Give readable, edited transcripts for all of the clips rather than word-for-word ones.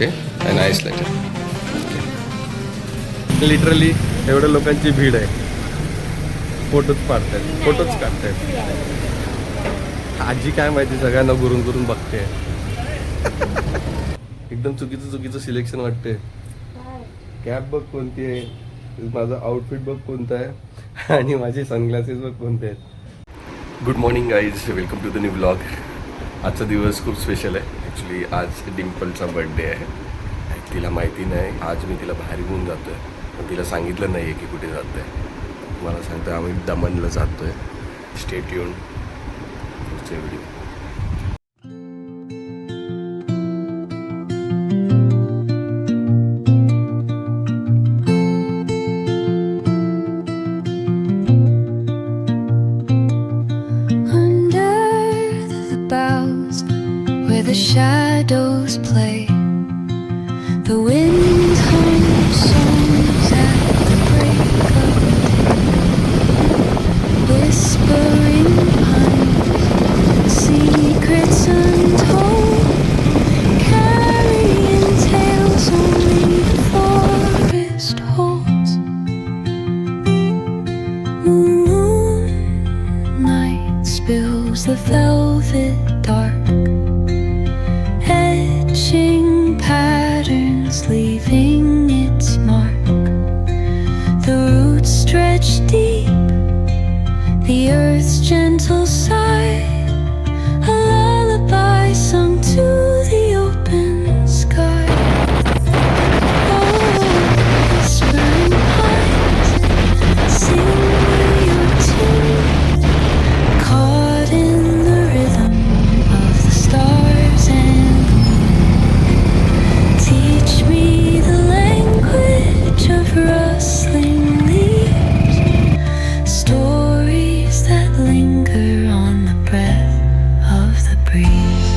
Okay and ice later. Literally एवढ्या लोकांची भीड आहे. फोटोच काढतायत. आजी काय माहिती सगळ्यांना गुरून गुरून बघते. एकदम चुकीचं सिलेक्शन वाटते. कॅप बघ कोणती आहे, माझं आउटफिट बघ कोणतं आहे, आणि माझे सनग्लासेस बघ कोणते आहेत. Good morning guys, welcome to the new blog. आजचा दिवस खूप स्पेशल आहे. ॲक्च्युली आज डिम्पलचा बर्थडे आहे. तिला माहिती नाही आज मी तिला बाहेर घेऊन जातो आहे, पण तिला सांगितलं नाही आहे की कुठे जातो आहे. मला सांगतो आम्ही दमनला जातो आहे. स्टे ट्यून पुढचे video. The shadows play, the wind hums songs at the break of day, whispering pines, secrets untold, carrying tales only the forest holds. Moonlight spills the velvet dark, patterns leaving its mark. The roots stretch deep, the earth's gentle sigh, a lullaby sung to the open sky. Oh, whispering pines, sing your tune, caught in the rhythm of the stars and teach me the language of rustling leaves, stories that linger on the breath of the breeze.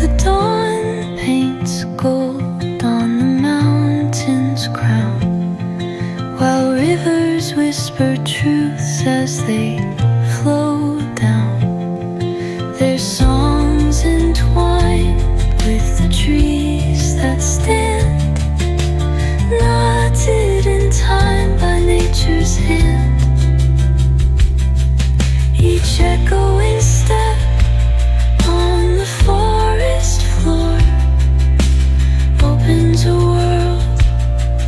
The dawn paints gold on the mountain's crown, while rivers whisper truths as they flow down. Their songs entwined with the trees that stand, knotted in time by nature's hand. Each echoing step on the forest floor opens a world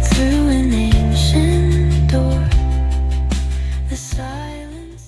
through an ancient door. The silence.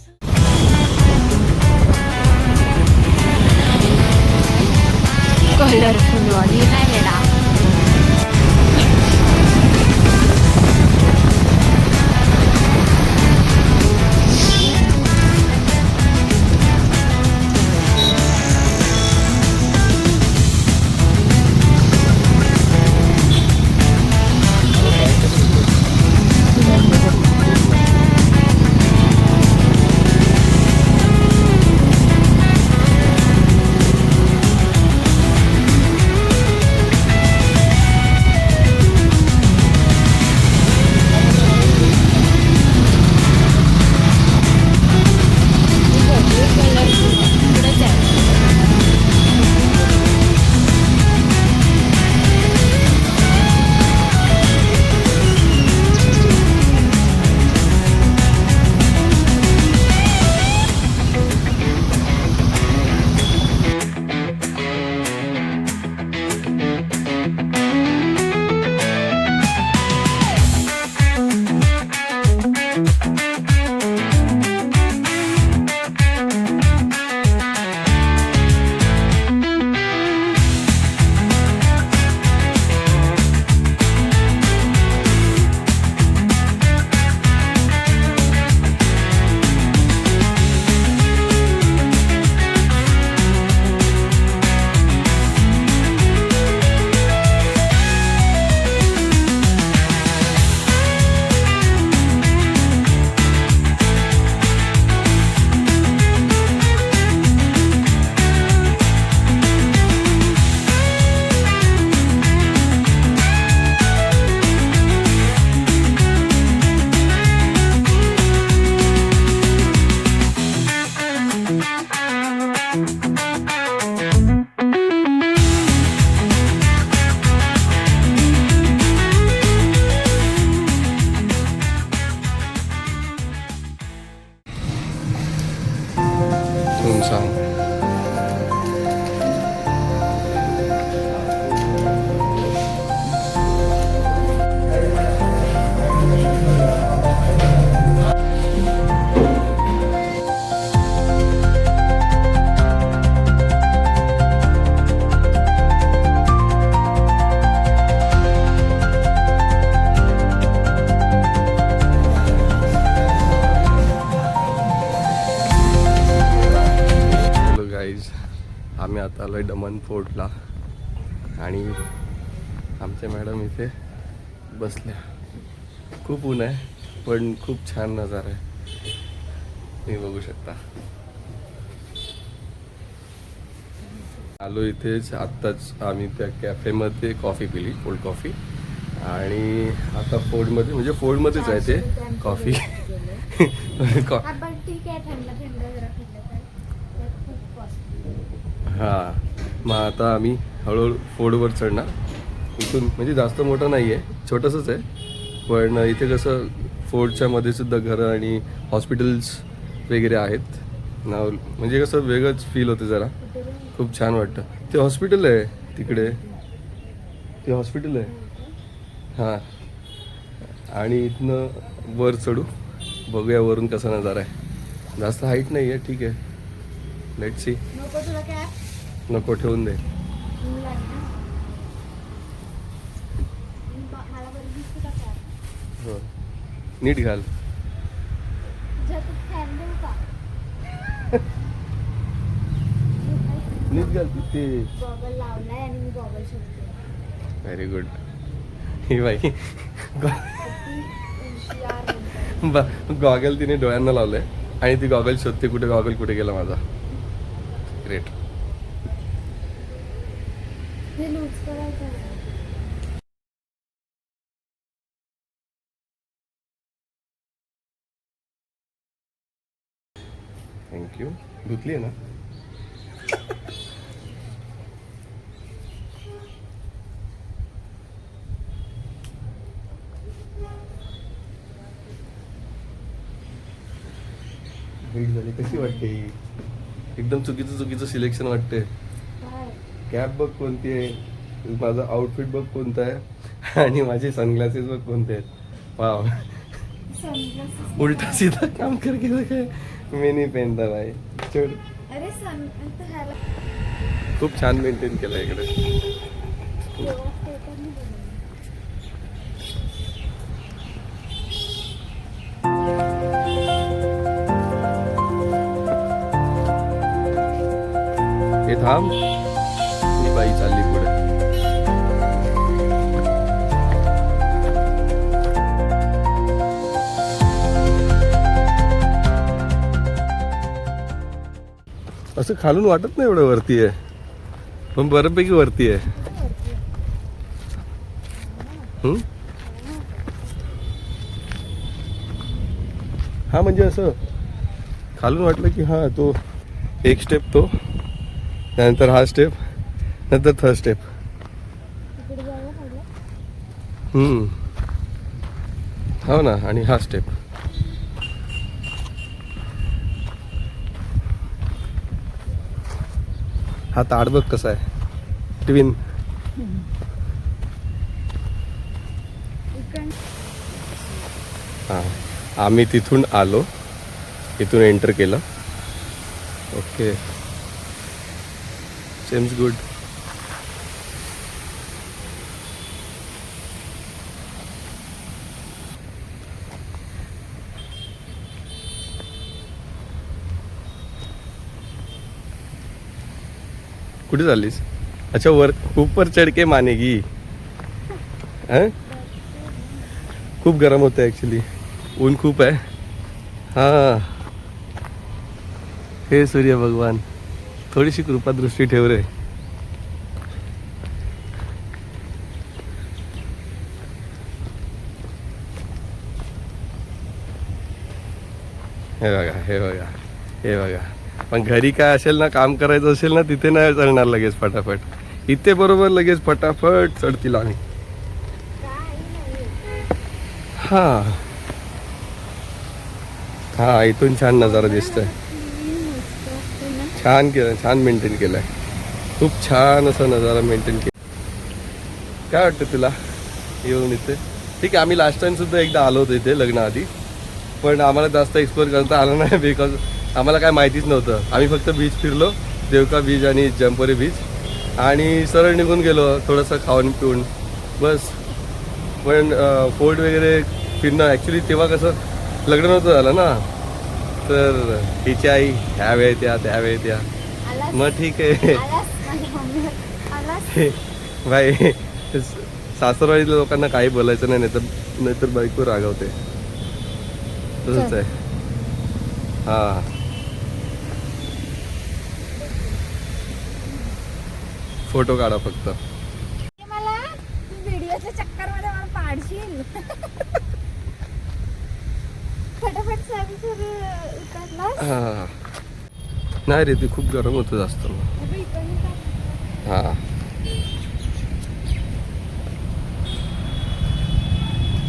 सुनसान. आम्ही आता आलो आहे दमन फोर्टला आणि आमच्या madam इथे बसल्या. खूप ऊन आहे पण खूप छान नजारा आहे, तुम्ही बघू शकता. आलो इथेच आत्ताच आम्ही त्या कॅफेमध्ये कॉफी पिली, कोल्ड कॉफी. आणि आता फोर्टमध्ये, म्हणजे फोर्टमध्येच आहे ते कॉफी. हां, मग आता आम्ही हळूहळू फोर्टवर चढणार इथून. म्हणजे जास्त मोठं नाही आहे, छोटंसंच आहे, पण इथे कसं फोर्टच्या मध्ये सुद्धा घरं आणि हॉस्पिटल्स वगैरे आहेत ना. म्हणजे कसं वेगळंच फील होते जरा, खूप छान वाटतं. ते हॉस्पिटल आहे तिकडे, ते हॉस्पिटल आहे. हां, आणि इथनं वर चढू, बघूया वरून कसा नजारा आहे. जास्त हाईट नाही आहे, ठीक आहे. Let's see. नको, ठेवून दे. हो, नीट घाल. नीट घाल ते. Very good. ही बाई गॉगल तिने डोळ्यांना लावलंय आणि ती गॉगल शोधते कुठे, गॉगल कुठे गेला माझा. ग्रेट. थँक्यू. धुतली आहे ना? भेट झाली. कशी वाटते? एकदम चुकीचं सिलेक्शन वाटते. कॅप बघ कोणती आहे, माझा आउटफिट बघ कोणता आहे, आणि माझे सनग्लासेस बघ कोणते आहेत. वाव, उलटा सीधा काम करके काय मी नाही पेनता भाई. चढ. खूप छान मेंटेन केलं इकडे. हे थांब, ही बाई चालली पुढे. असं खालून वाटत नाही एवढं वरती आहे, पण बऱ्यापैकी वरती आहे. हा, म्हणजे असं खालून वाटलं की हा तो एक स्टेप, तो त्यानंतर हा स्टेप, नंतर थर्ड स्टेप. हो ना, आणि हा स्टेप. हा ताड बघ कसा आहे, ट्विन. हां, आम्ही तिथून आलो, इथून एंटर केलं. Okay, seems good. कुठे चाललीस? अच्छा, वर ऊपर चढ के मानेगी. हैं? खूप गरम होतं ॲक्च्युली, ऊन खूप आहे. हां, हे सूर्य भगवान, थोडीशी कृपादृष्टी ठेव रे. हे बघा, हे बघा, हे बघा. पण घरी काय असेल ना, काम करायचं असेल ना, तिथे नाही चढणार लगेच फटाफट. इथे बरोबर लगेच फटाफट चढतील आम्ही. हां हां, इथून छान नजारा दिसतोय. छान केलं, छान मेंटेन केलं आहे. खूप छान असा नजारा मेंटेन केला. काय वाटतं तुला येऊन इथे? ठीक आहे, आम्ही लास्ट टाइमसुद्धा एकदा आलो होतो इथे लग्नाआधी, पण आम्हाला जास्त एक्सप्लोर करता आलं नाही बिकॉज आम्हाला काय माहितीच नव्हतं. आम्ही फक्त बीच फिरलो, देवका बीच आणि जंपोरी बीच, आणि सरळ निघून गेलो थोडंसं खाऊन पिऊन बस. पण फोर्ट वगैरे फिरणं ॲक्च्युली तेव्हा कसं लग्न नव्हतं झालं ना, तर तिची आई ह्या वेळेत या त्या वेळेत या, मग ठीक आहे भाई. सासरवाडीतल्या लोकांना काही बोलायचं नाही, नाहीतर बायको रागवते. तसंच आहे. हां, फोटो काढा फक्त. मला व्हिडिओच्या चक्कर मध्ये मला पाडशील. फटाफट सर्विस उतरला. हां, नाही रे, ते खूप गरम होतं जास्त. हां,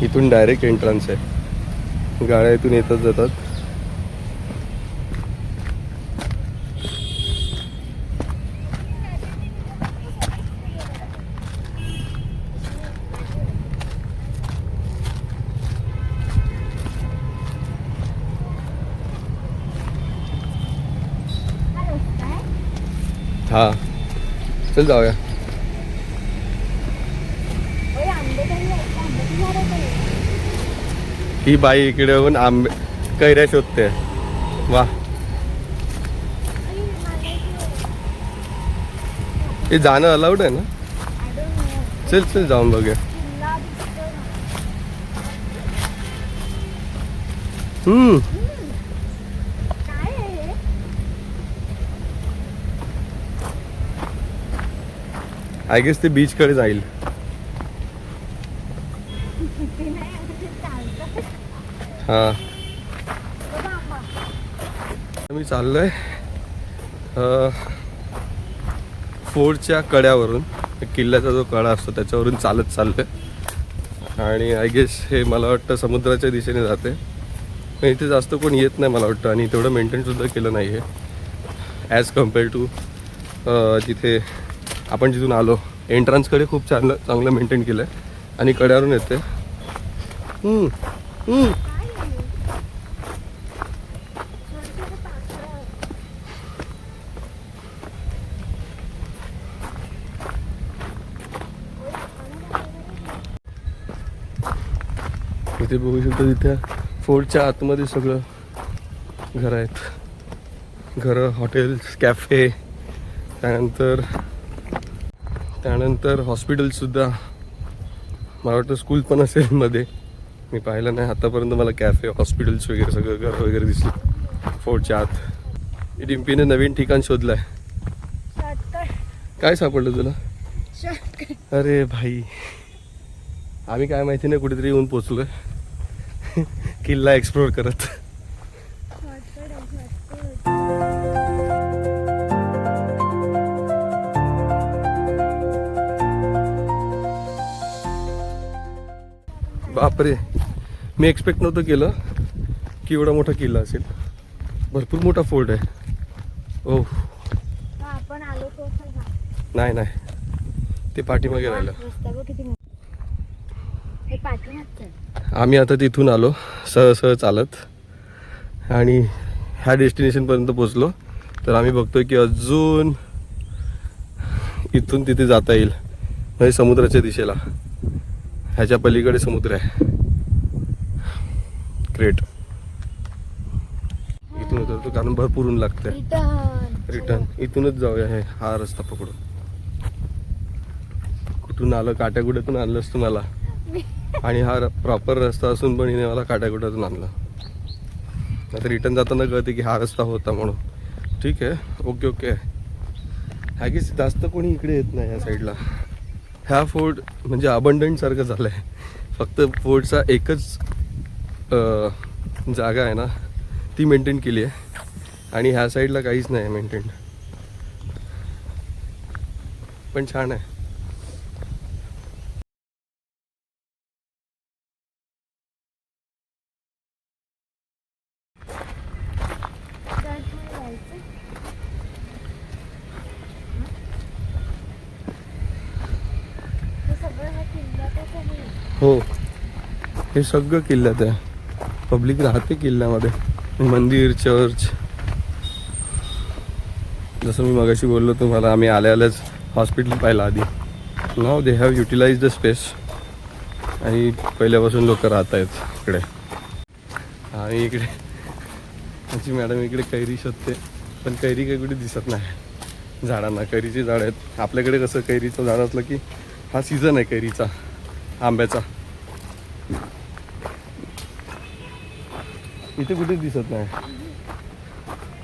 इथून डायरेक्ट एंट्रन्स आहे, गाड्या इथून येतच जातात. हां, चल जाऊया. ही बाई इकडे येऊन आंबे कैऱ्या शोधते. वा, हे जाणं अलाउड आहे ना? चल चल जाऊन बघूया. आय गेस ते बीच कडे जाईल. हा, मी चाललोय फोर्टच्या कड्यावरून, किल्ल्याचा जो कडा असतो त्याच्यावरून चालत चाललोय, आणि आय गेस हे मला वाटतं समुद्राच्या दिशेने जाते. पण इथे जास्त कोण येत नाही मला वाटतं, आणि तेवढं मेंटेनसुद्धा केलं नाही आहे ॲज कम्पेअर टू जिथे आपण जिथून आलो. एंट्रन्सकडे खूप चांगलं मेंटेन केलं आहे, आणि कड्यावरून येते. इथे बघू शकतो, तिथे फोर्टच्या आतमध्ये सगळं घरं आहेत. घरं, हॉटेल्स, कॅफे, त्यानंतर हॉस्पिटलसुद्धा. मला वाटतं स्कूल पण असेल मध्ये, मी पाहिलं नाही आतापर्यंत. मला कॅफे, हॉस्पिटल्स वगैरे सगळं घर वगैरे दिसलं फोर्टच्या आत. डिम्पीने नवीन ठिकाण शोधलं आहे. काय सापडलं तुला? अरे भाई, आम्ही काय माहिती नाही कुठेतरी येऊन पोचलोय किल्ला एक्सप्लोर करत. बापरे, मी एक्सपेक्ट नव्हतं केलं की एवढा मोठा किल्ला असेल. भरपूर मोठा फोर्ट आहे. ओह, आपण आलो तो नाही नाही, ते पाठीमागे राहिलं. आम्ही आता तिथून आलो सहसह चालत, आणि ह्या डेस्टिनेशनपर्यंत पोचलो. तर आम्ही बघतोय की अजून इथून तिथे जाता येईल, म्हणजे समुद्राच्या दिशेला. ह्याच्या पलीकडे समुद्र आहे. ग्रेट. इथून उतरतो कारण भरपूर ऊन लागतंय. रिटर्न इथूनच जाऊया. हा रस्ता पकडू. कुठून आलं? काट्याकुट्यातून आणलंस तू मला, आणि हा प्रॉपर रस्ता असून पण हिने मला काट्याकुट्यातून आणलं. आता रिटर्न जाताना कळते की हा रस्ता होता म्हणून. ठीक आहे, ओके ओके. ॲगेस जास्त कोणी इकडे येत नाही या साईडला. ह्या फोर्ट म्हणजे अबंडंट सारखं झालं आहे. फक्त फोर्टचा एकच जागा आहे ना, ती मेंटेन केली आहे, आणि ह्या साईडला काहीच नाही मेंटेन. पण छान आहे. हो, हे सगळं किल्ल्यात आहे. पब्लिक राहते किल्ल्यामध्ये, मंदिर, चर्च. जसं मी मगाशी बोललो तुम्हाला, आम्ही आल्याच हॉस्पिटल पाहिलं आधी. Now they have utilise the space आणि पहिल्यापासून लोक राहत आहेत इकडे. आणि इकडे आमची मॅडम इकडे कैरी शोधते, पण कैरी काही कुठे दिसत नाही झाडांना. कैरीची झाडं आहेत. आपल्याकडे कसं कैरीचं झाड असलं की हा सीझन आहे कैरीचा, आंब्याचा. इथे कुठे दिसत नाही.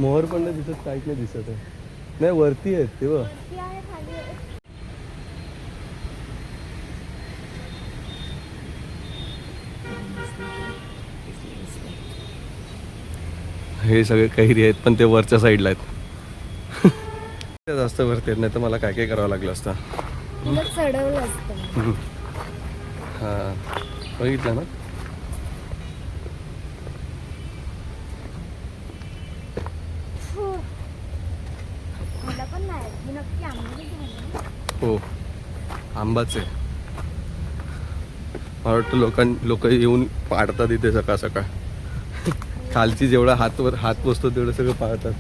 मोहर पण नाही दिसत, काहीच नाही दिसत आहे. नाही, वरती आहेत ते बघ. ती आहे खाली आहे. हे सगळे कैरी आहेत, पण ते वरच्या साईडला आहेत. ते जास्त वरती आहेत, नाही तर मला काय काय करावं लागलं असतं. तुला चढवलं असतं. हां, बघितलं ना. हो. मला पण नाही, मी नक्की आंब्याचं झाड आहे. हो, आंबाच आहे. मला वाटतं लोक येऊन पाडतात इथे सकाळ सकाळ. खालची जेवढा हात पोचतो तेवढं सगळं पाळतात.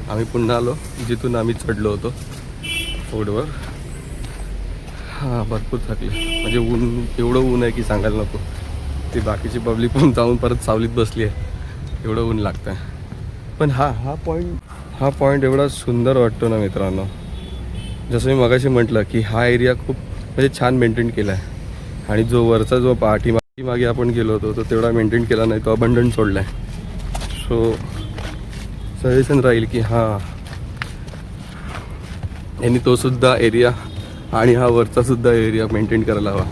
आम्ही पुन्हा आलो जिथून आम्ही चढलो होतो फोडवर. हां, भरपूर थकले. म्हणजे ऊन, एवढं ऊन आहे की सांगायला नको. ती बाकीची पब्लिक पण जाऊन परत सावलीत बसली आहे, एवढं ऊन लागतं आहे. पण हा पॉईंट एवढा सुंदर वाटतो ना मित्रांनो. जसं मी मगाशी म्हटलं की हा एरिया खूप म्हणजे छान मेंटेन केला आहे. आणि जो वरचा जो पाठीमागे आपण गेलो होतो तो तेवढा मेंटेन केला नाही, तो अबंडंट सोडला आहे. सो सजेशन राहील की हां, यांनी तो सुद्धा एरिया आणि हा वरचा सुद्धा एरिया मेंटेन करायला हवा.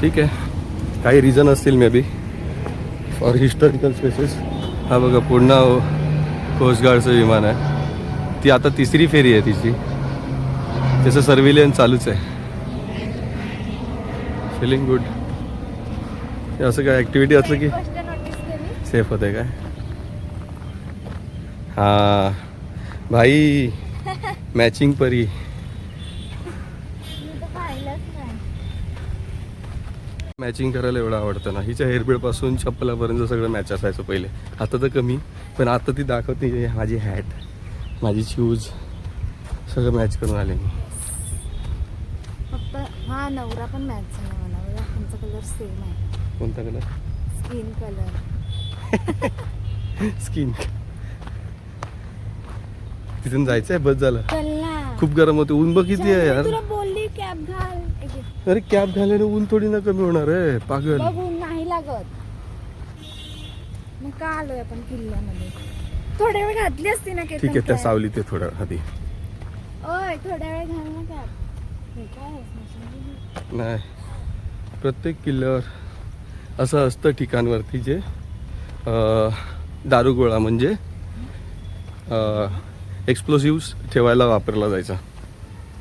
ठीक आहे, काही रिझन असतील may be for historical spaces. हा बघा, पूर्ण कोस्टगार्डचं विमान आहे. ती आता तिसरी फेरी आहे तिची. त्याचं सर्व्हिलन्स चालूच आहे. Feeling good. असं काय ॲक्टिव्हिटी असलं की गोष्ट नोटीस केली. सेफ होते काय. हां भाई, मॅचिंग परी. मी तर पाहिलंच नाही. मॅचिंग करायला एवढं आवडतं ना. हिच्या हेअरबेडपासून चप्पलापर्यंत सगळं मॅच असायचं पहिले. आता तर कमी, पण आता ती दाखवते माझी हॅट, माझी शूज सगळं मॅच करून आले मी. फक्त हा नवरा पण मॅच झाला मला. बघा, त्यांचा कलर सेम आहे. कोणता कलर? Skin colour. स्किन. तिथून जायचं आहे, बस झालं. चल ना. खूप गरम होते. ऊन बघ किती आहे यार. तुला बोलली कॅब घाल. अरे कॅब घाल्याने ऊन थोडी ना कमी होणार आहे, पागल. बघून नाही लागत. मग का आलोय आपण किल्ल्यामध्ये? थोड्या वेळ घातली असती ना. ठीक आहे, त्या सावलीत आहे थोडं आधी. ओय, थोड्या वेळ घाल ना कॅब. हे काय आहे, स्मशानभूमी? नाही, प्रत्येक किल्ल्यावर असं असतं ठिकाणवरती जे दारुगोळा म्हणजे एक्सप्लोसिव्स ठेवायला वापरला जायचा.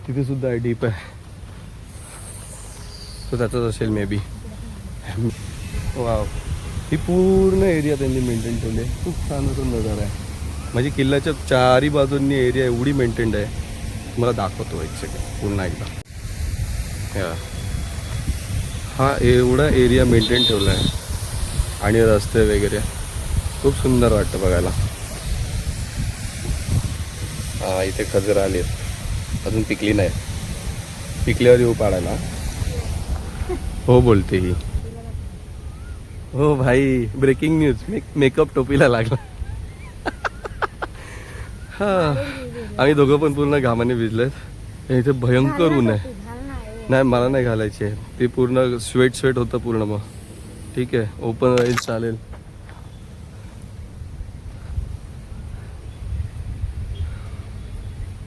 तिथे सुद्धा आहे, डीप आहे. तो त्याचाच असेल मे बी. वाव, ही पूर्ण एरिया त्यांनी मेंटेन ठेवली आहे. खूप छान असं नजारा आहे. म्हणजे किल्ल्याच्या चारही बाजूंनी एरिया एवढी मेंटेन्ड आहे. मला दाखवतो एक सेकंड पुन्हा एकदा. हा एवढा एरिया मेंटेन ठेवला आहे. आणि रस्ते वगैरे खूप सुंदर वाटतं बघायला. हा, इथे खजर आली आहेत, अजून पिकली नाही. पिकल्यावर येऊ पाडायला. हो बोलते ही. हो भाई, ब्रेकिंग न्यूज, मेकअप टोपीला लागला. हा, आम्ही दोघं पण पूर्ण घामाने भिजलेत. इथे भयंकर ऊन आहे. नाही, मला नाही घालायची आहे. ते पूर्ण स्वेट होतं पूर्ण. मग ठीक आहे, ओपन राहील, चालेल.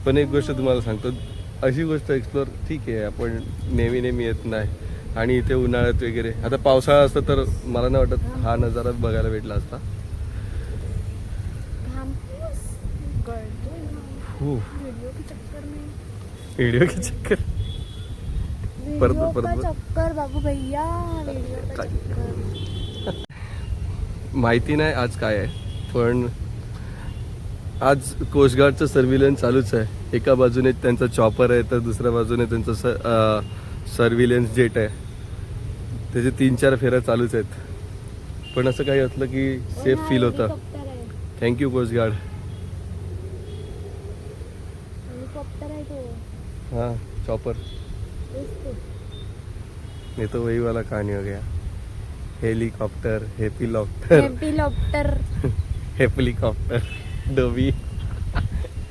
पण एक गोष्ट तुम्हाला सांगतो, अशी गोष्ट एक्सप्लोर ठीक आहे, आपण नेहमी येत नाही. आणि इथे उन्हाळ्यात वगैरे, आता पावसाळा असतं तर मला नाही वाटत हा नजारा बघायला भेटला असता. हो, व्हिडिओ की चक्कर. परत चक्कर बाबू भैया, व्हिडिओ का चक्कर. माहिती नाही आज काय आहे, पण आज कोस्टगार्डचं सर्व्हिलन्स चालूच आहे. एका बाजूने त्यांचा चॉपर आहे तर दुसऱ्या बाजूने त्यांचं सर्व्हिलन्स जेट आहे. त्याचे 3-4 फेऱ्या चालूच आहेत. पण असं काही असलं की सेफ फील होतं. हेलिकॉप्टर आहे. Thank you coast guard. हेलिकॉप्टर आहे तो. हाँ चॉपर. तेच ते. नहीं तो वही वाला कहानी हो गया. Helicopter हेपीलॉप्टर helicopter. हेपलीकॉप्टर डबी.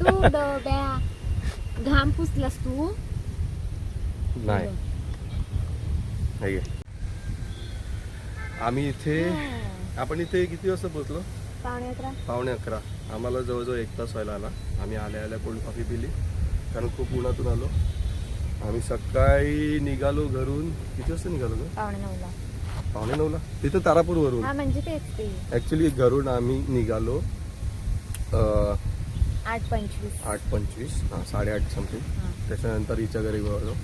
तू डब्या घाम पुसलास तू. नाही नाही. आम्ही इथे आपण इथे किती वाजता पोहोचलो? 11:15. 11:15. आम्हाला जवळजवळ 1 तास व्हायला आला. आम्ही आल्या कोल्ड कॉफी पिली कारण खूप उन्हातून आलो. आम्ही सकाळी निघालो घरून. किती वाजता निघालो ग? 9:15. 9:45ला तिथं तारापूरवरून. हा म्हणजे तेच ते. ॲक्च्युली घरून आम्ही निघालो 8:25. 8:25. हां 8:30 समथिंग. हा. त्याच्यानंतर हिच्या घरी गेलो.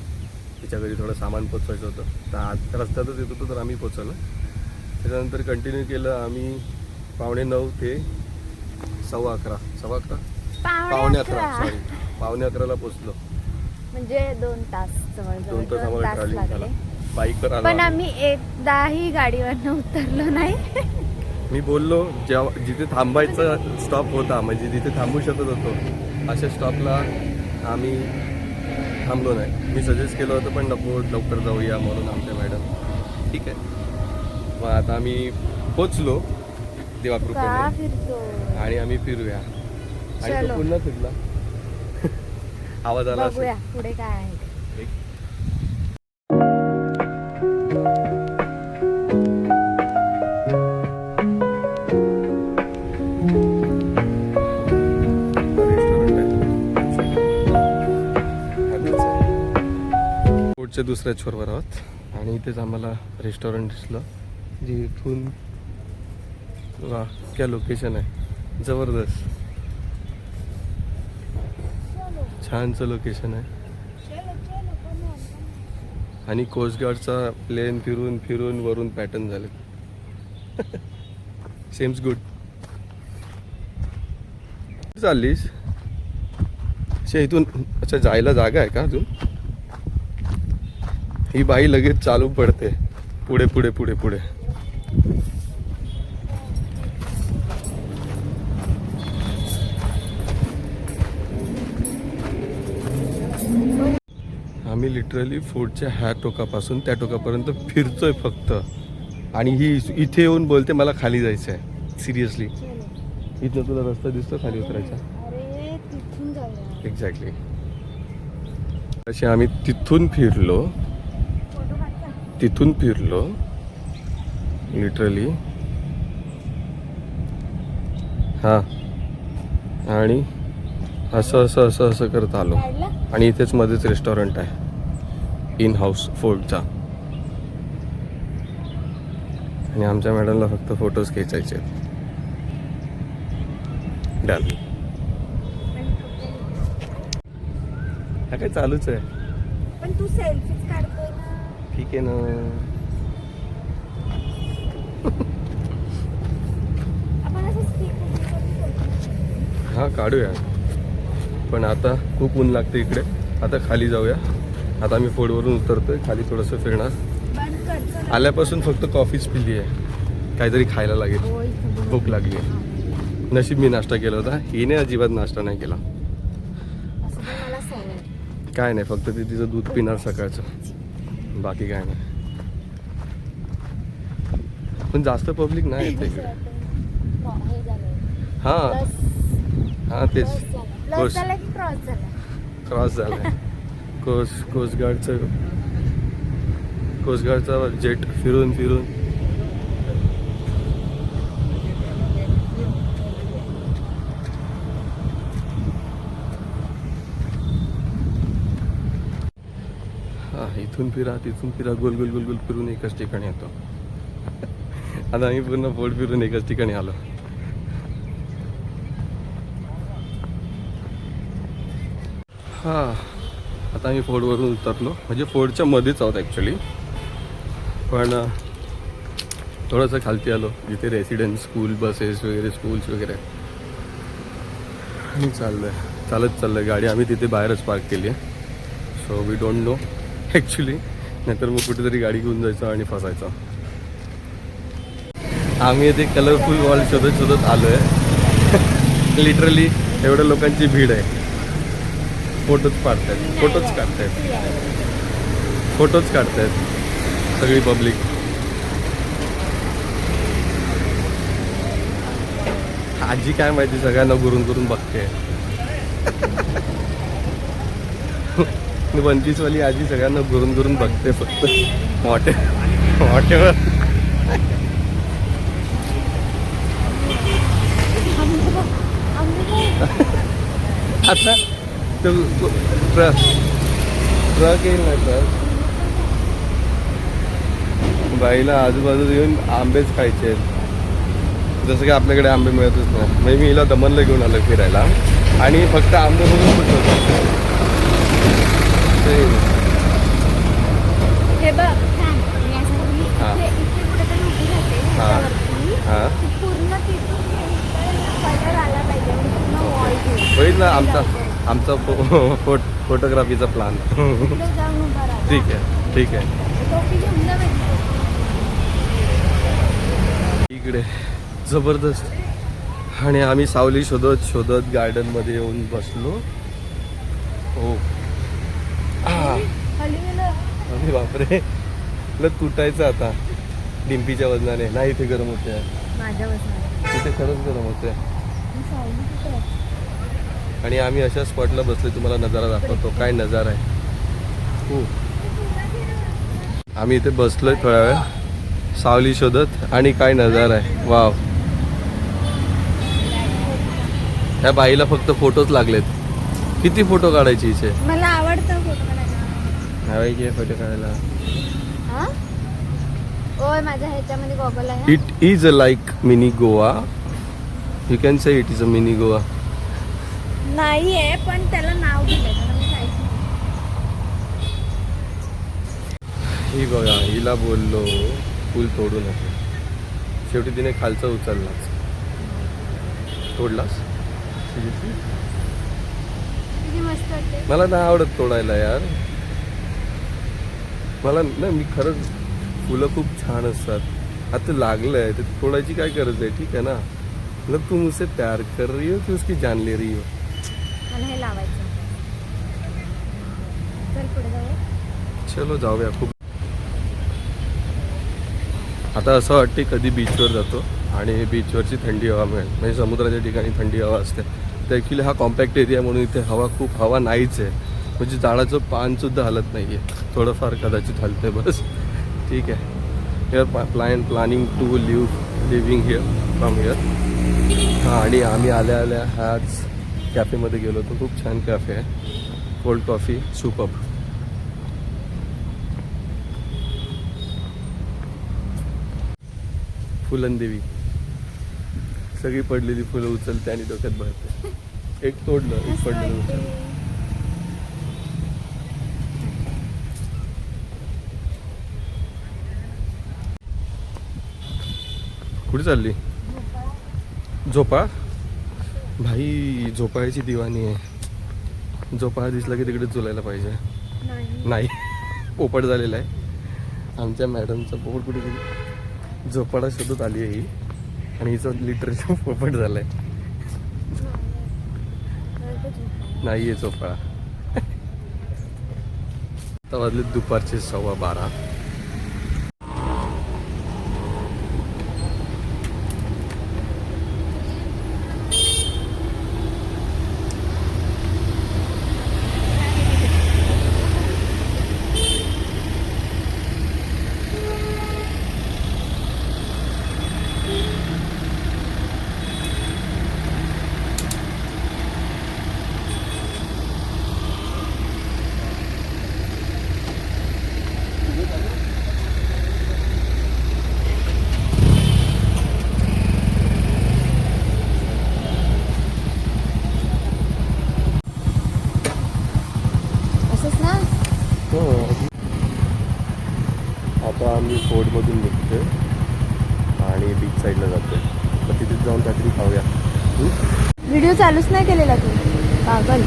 हिच्या घरी थोडं सामान पोचवायचं होतं तर आज रस्त्यातच येत होतो तर आम्ही पोचवलं. त्याच्यानंतर कंटिन्यू केलं आम्ही 9:15 ते 11:15. 11:15 11:15 सॉरी 11:15ला पोचलो. म्हणजे 2 तास 2 तास आम्हाला ट्रॅव्हलिंग झालं. बाईकवर आलो पण आम्ही. आम्ही एकदाही गाडीवरनं उतरलो नाही. मी बोललो जेव्हा जिथे थांबायचा स्टॉप होता म्हणजे जिथे थांबू शकत होतो अशा स्टॉपला आम्ही थांबलो नाही. मी सजेस्ट केलं होतं पण नको लवकर जाऊया म्हणून आमच्या मॅडम ठीक आहे. मग आता आम्ही पोचलो देवा का कृपेने फिरतो. आणि आम्ही फिरूया. आणि तो चलो. पुन्हा फिरला. आवाज आला असेल. बघूया पुढे काय आहे ते. एक रोडच्या दुसऱ्या छोरवर आहोत आणि इथेच आम्हाला रेस्टॉरंट दिसलं जे इथून वा क्या लोकेशन आहे जबरदस्त. छानचं लोकेशन आहे आणि कोस्टगार्डचा प्लेन फिरून फिरून वरून पॅटर्न झाले. Seems good. चाललीस अच्छा इथून. अच्छा जायला जागा आहे का अजून? ही बाई लगेच चालू पडते पुढे पुढे पुढे पुढे. आम्ही लिटरली फोर्टच्या ह्या टोकापासून त्या टोकापर्यंत फिरतोय फक्त आणि ही इथे येऊन बोलते मला खाली जायचं आहे. सिरियसली इथनं तुला रस्ता दिसतो खाली उतरायचा? अरे तिथून जाऊया. एक्झॅक्टली. असे आम्ही तिथून फिरलो फोटो काढता. तिथून फिरलो लिटरली. हां आणि असं असं असं असं करत आलो काढला. आणि इथेच मध्येच रेस्टॉरंट आहे इन हाऊस फोर्टचा. आणि आमच्या मॅडमला फक्त फोटोज खेचायचे आहेत. डन. हा काय चालूच आहे. पण तू सेल्फीच काढतोय ना. ठीक आहे ना. आपण असं स्टिक हा काढूया पण आता खूप ऊन लागते इकडे. आता खाली जाऊया. आता आम्ही फोर्टवरून उतरतोय खाली थोडंसं फिरणार. बंद कर. चल. आल्यापासून फक्त कॉफीच पिली आहे. काहीतरी खायला लागेल. हो, इथं बघ. भूक लागली आहे. नशीब मी नाश्ता केला होता. हिने अजिबात नाश्ता नाही केला. असं पण मला सवय. काय नाही फक्त ती तिचं दूध पिणार सकाळचं बाकी काय नाही. पण जास्त पब्लिक नाही येते इकडे. हे झालं. हां प्लस हां तेच प्लस झाला की क्रॉस झाला. क्रॉस झालाय. कोस्टगार्डचा जेट फिरून फिरून हा इथून फिरा तिथून फिरा गोल गोल गोल गोल फिरून एकाच ठिकाणी येतो. आता आम्ही पूर्ण फोर्ट फिरून एकाच ठिकाणी आलो. हा आता आम्ही फोर्टवरून उतरलो म्हणजे फोर्टच्या मध्येच आहोत ॲक्च्युली. पण थोडंसं खालती आलो जिथे रेसिडेन्स स्कूल बसेस वगैरे स्कूल्स वगैरे आणि चालत चाललं गाडी आम्ही तिथे बाहेरच पार्क केली आहे. So we don't know actually, नाहीतर मग कुठेतरी गाडी घेऊन जायचं आणि फसायचं. आम्ही इथे कलरफुल वॉल शोधत शोधत आलो आहे. लिटरली एवढ्या लोकांची भीड आहे. फोटोच काढतायत सगळी पब्लिक. आजी काय माहिती सगळ्यांना गुरून बघते. 25वाली आजी सगळ्यांना गुरून बघते फक्त हॉटेवर. आता तो ट्रक येईल ना ट्रक. बाईला आजूबाजूला येऊन आंबेच खायचे आहेत. जसं की आपल्याकडे आंबे मिळतच नाही. म्हणजे मी हिला दमनला घेऊन आलो फिरायला आणि फक्त आंबे बघून कुठं होतं. हे बघ छान. मी असं बोलली, इथे कुठेतरी उभी राहते ह्याच्यावरती. हां पूर्ण तिथून कलर आला पाहिजे, पूर्ण वॉल घेऊन. होईल ना आमचा फोटोग्राफीचा प्लॅन. तिकडे जाऊन उभा राहा. ठीक आहे. टोपी घेऊन जा बाई. इकडे जबरदस्त. आणि आम्ही सावली शोधत गार्डनमध्ये येऊन बसलो. हो खाली गेलं. अरे बापरे, तुटायचं आता डिंपीच्या वजनाने. नाही इथे गरम होते, माझ्या वजनाने इथे खरंच गरम होते. मी सावली कुठे आहे? आणि आम्ही अशा स्पॉटला बसले, तुम्हाला नजारा दाखवतो काय नजारा आहे. हो आम्ही इथे बसलोय थोड्या वेळ सावली शोधत आणि काय नजारा आहे. वाव. या बाईला फक्त फोटोच लागलेत. किती फोटो काढायचे इथे. मला आवडतं फोटो काढायला. हवाई फोटो काढायला. हा ओय माझ्या ह्याच्यामध्ये गॉगल आहे. It is a like mini Goa. You can say it is a mini Goa. नाही आहे पण त्याला नाव दिलंय त्याला मी काहीच नाही. ही बघा हिला बोललो पूल तोडू नको. शेवटी तिने खालचा उचललाच. तोडलास. किती मस्त वाटते. मला नाही आवडत तोडायला यार. मला ना मी खरंच फुलं खूप छान असतात. आता लागलंय ते तोडायची काय गरज आहे. ठीक आहे ना. मतलब तू मुझसे प्यार कर रही हो कि उसकी जान ले रही हो. मला हे लावायचं. चल पुढे जाऊया. चलो जाऊया. खूप आता असं वाटते कधी बीचवर जातो आणि बीचवरची थंडी हवा मिळेल. म्हणजे समुद्राच्या ठिकाणी थंडी हवा असते. तर ॲक्च्युली हा कॉम्पॅक्ट एरिया म्हणून इथे हवा नाहीच आहे. म्हणजे झाडाचं पानसुद्धा हलत नाही आहे. थोडंफार कदाचित हलतं आहे बस. ठीक आहे. Here planning to living here from here. हां आणि आम्ही आल्या ह्याच कॅफेमध्ये गेलो होतो. खूप छान कॅफे आहे. Cold coffee superb. फुलंदेवी सगळी पडलेली फुलं उचलते आणि डोक्यात भरते. एक तोडलं एक पडलेलं उचललं. कुठे चालली. झोपाळा. भाई झोपाळ्याची दिवाणी आहे. झोपाळा दिसला की तिकडे झुलायला पाहिजे. नाही पोपट झालेला आहे. आमच्या मॅडमचा पोपट कुठे गेली. झोपाळा शोधत आली आहे ही आणि हिचा लिटरचा पोपट झालाय. नाही आहे झोपाळा. आता वाजले दुपारचे 12:15. आता आम्ही फोर्टमधून निघतोय. आणि बीच साईडला जातोय. तर तिथे जाऊन काहीतरी खाऊया. व्हिडिओ चालूच नाही केलेला तू पागल.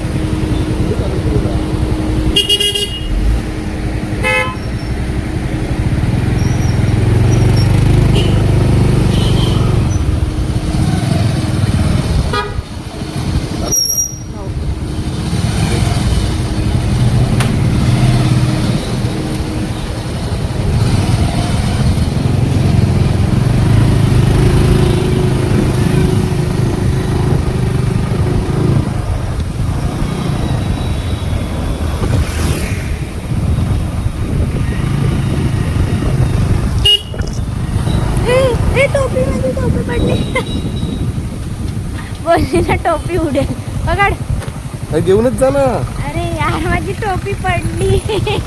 टोपी मध्ये टोपी पडली. बोलली ना टोपी उडेल. पकड. अरे घेऊनच जा ना. अरे यार माझी टोपी पडली.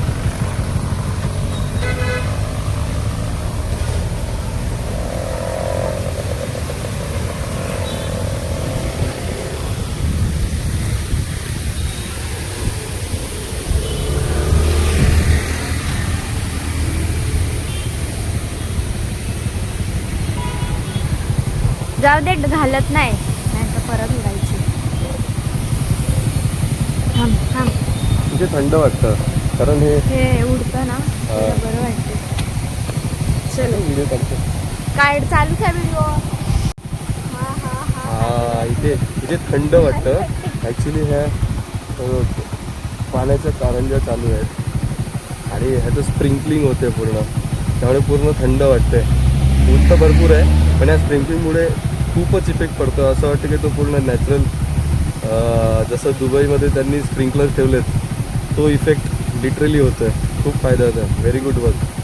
जाऊ दे घालत नाही तर परत उडायची. थांब थांब. तिथे थंड वाटतं कारण हे उडतं ना हा. बरं वाटतं. चल व्हिडिओ काढतो. काय चालूच आहे व्हिडिओ. हा हा हा. हा इथे थंड वाटतं ॲक्च्युली. ह्या पाण्याच्या कारंज्या चालू आहेत आणि ह्याचं स्प्रिंकलिंग होते पूर्ण, त्यामुळे पूर्ण थंड वाटते. ऊन तर भरपूर आहे पण या स्प्रिंकलिंगमुळे खूपच इफेक्ट पडतो. असं वाटतं की तो पूर्ण नॅचरल जसं दुबईमध्ये त्यांनी स्प्रिंकलर ठेवलेत तो इफेक्ट लिटरली होतो आहे. खूप फायदा होतो. Very good work.